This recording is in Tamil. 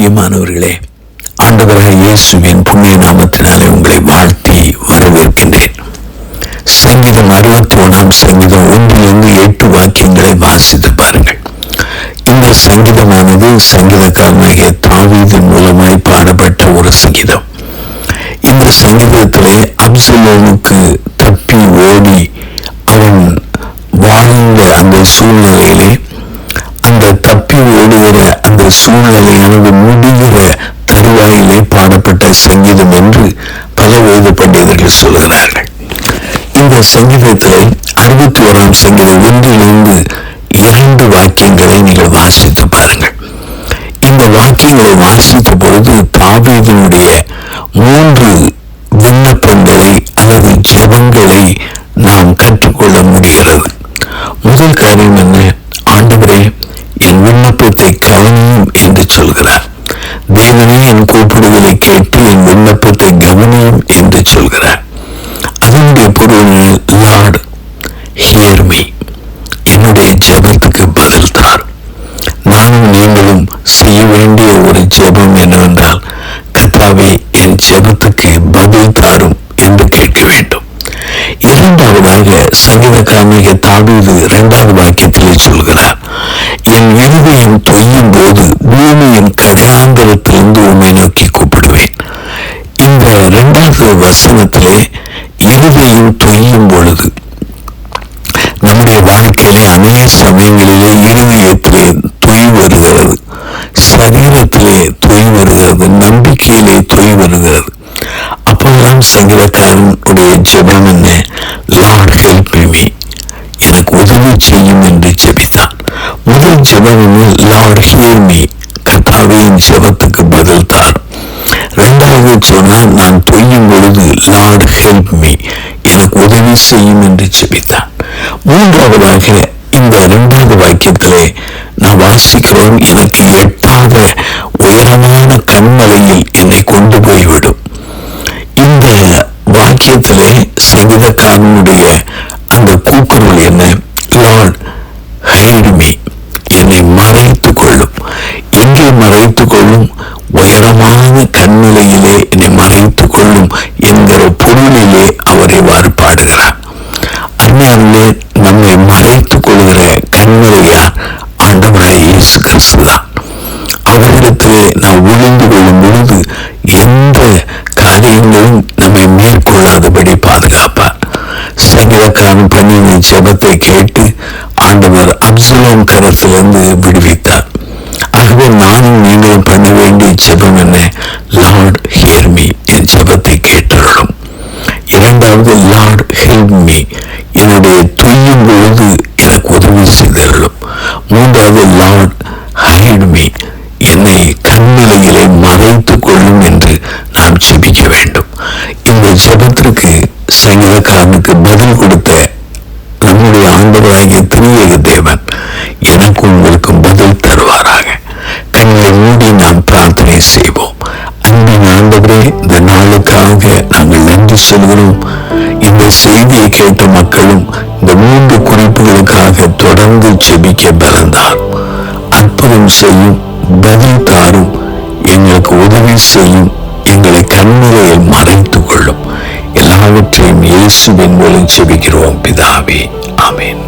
பிரியமானவர்களே, ஆண்டவராகிய இயேசுவின் புண்ணிய நாமத்தினாலே உங்களை வாழ்த்தி வரவேற்கின்றேன். சங்கீதம் 61 சங்கீதம் 1-8 வாக்கியங்களை வாசித்து பாருங்கள். இந்த சங்கீதமானது சங்கீதக்காரனாகிய தாவீதின் மூலமாய் பாடப்பட்ட ஒரு சங்கீதம். இந்த சங்கீதத்திலே அப்சலோமுக்கு தப்பி ஓடி அவன் வாழ்ந்த அந்த சூழ்நிலையிலே, அந்த தப்பி ஓடுகிற அந்த சூழ்நிலையானது முடிகிற தருவாயிலே பாடப்பட்ட சங்கீதம் என்று பல வேத பண்டிதர்கள் சொல்கிறார்கள். இந்த சங்கீதத்திலே 61 சங்கீதம் 1-2 வாக்கியங்களை நீங்கள் வாசித்து பாருங்கள். இந்த வாக்கியங்களை வாசித்த பொழுது தாவீதினுடைய 3 விண்ணப்பங்களை அல்லது ஜெபங்களை நாம் கற்றுக்கொள்ள முடிகிறது. முதல் காரியம் என்ன? ஆண்டவரே, என் விண்ணப்பத்தை கவனியும் என்று சொல்கிறார். தேவனே, என் கூப்பிடுதலை கேட்டு என் விண்ணப்பத்தை கவனியும் என்று சொல்கிறார். அதனுடைய பொருள், லார்ட் ஹியர் மீ, என்னுடைய ஜெபத்துக்கு பதில் தார். நானும் நீங்களும் செய்ய வேண்டிய ஒரு ஜெபம் என்னவென்றால், கர்த்தாவே, என் ஜெபத்துக்கு பதில் தாரும் என்று கேட்க வேண்டும். இரண்டாவதாக சங்கீதக்காரனாகிய தாவீது 2வது வாக்கியத்திலே சொல்கிறார், என் இருதயம் தொய்யும் போது பூமியின் கடையாந்தரத்திலிருந்து உம்மை நோக்கி கூப்பிடுவேன். இந்த 2வது வசனத்திலே இருதயம் தொய்யும் பொழுது, நம்முடைய வாழ்க்கையிலே அநேக சமயங்களிலே இருதயத்திலே தொய் வருகிறது, சரீரத்திலே தொய் வருகிறது, நம்பிக்கையிலே தொய் வருகிறது. அப்போதான் சங்கீதக்காரனுடைய ஜெபம் என்ன? லார்ட் ஹெல்ப் மீ, எனக்கு உதவி செய்யும் என்று ஜெபித்தான். முதல் ஜெபம் என்ன? லார்ட் ஹியர் மீ, கர்த்தாவே, என் ஜெபத்துக்கு பதில் தார். 2வது சொன்னால், நான் தொய்யும் பொழுது லார்ட் ஹெல்ப் மீ, எனக்கு உதவி செய்யும் என்று ஜெபித்தான். 3வதாக இந்த 2வது வாக்கியத்திலே நான் வாசிக்கிறோம், எனக்கு எட்டாத உயரமான கண்மலையில் என்னை கொண்டு போய்விடும். இந்த வாக்கியத்திலே சங்கீதக்காரனுடைய அந்த கூக்குரல் என்ன? லார்ட் ஹைட் மீ, என்னை மறைத்து கொள்ளும். எங்கே மறைத்து கொள்ளும்? உயரமான கண்மலையிலே என்னை மறைத்து கொள்ளும் என்கிற பொருளிலே அவர் இவ்வாறு பாடுகிறார். அருமையானவர்களே, நம்மை மறைத்துக் கொள்கிற கண்மலையார் ஆண்டவராகிய இயேசு கிறிஸ்து தான். அவரிடத்திலே நாம் ஒளிந்து கொள்ளும் பொழுது எந்த காரியங்களும் நம்மை மேற்கொள்ளாதபடி பாதுகாப்பார். சங்கீதக்காரன் பண்ணின ஜெபத்தை கேட்டு ஆண்டவர் அப்சலோம் கரத்திலிருந்து விடுவித்தார். ஆகவே நானும் நீங்களும் பண்ண வேண்டிய ஜெபம் என்ன? லார்ட் ஹியர் மீ, என் ஜெபத்தை கேட்டருளும். 2வது, லார்ட் ஹெல்ப் மீ, என்னுடைய தொய்யும் பொழுது எனக்கு உதவி செய்தருளும். 3வது, லார்ட் ஹைட் மீ, என்னை கண்மலையிலே மறைத்து கொள்ளும் என்று நாம் ஜெபிக்க வேண்டும். இந்த ஜெபத்திற்கு சங்கீதக்காரனுக்கு பதில் கொடுத்த நம்முடைய ஆண்டவராகிய திரியேக தேவன் எனக்கும் உங்களுக்கும் பதில் தருவாராக. கண்களை மூடி நாம் பிரார்த்தனை செய்வோம். அன்பின் ஆண்டவரே, இந்த நாளுக்காக நாங்கள் நன்றி சொல்கிறோம். இந்த செய்தியை கேட்ட மக்களும் இந்த 3 குறிப்புகளுக்காக தொடர்ந்து ஜெபிக்க பலந்தார். அற்புதம் செய்யும், பதில் தாரும், எங்களுக்கு உதவி செய்யும், எங்களை கண்மலையில் மறைத்துக் கொள்ளும். எல்லாவற்றையும் இயேசுவின் மூலம் ஜெபிக்கிறோம் பிதாவே, ஆமென்.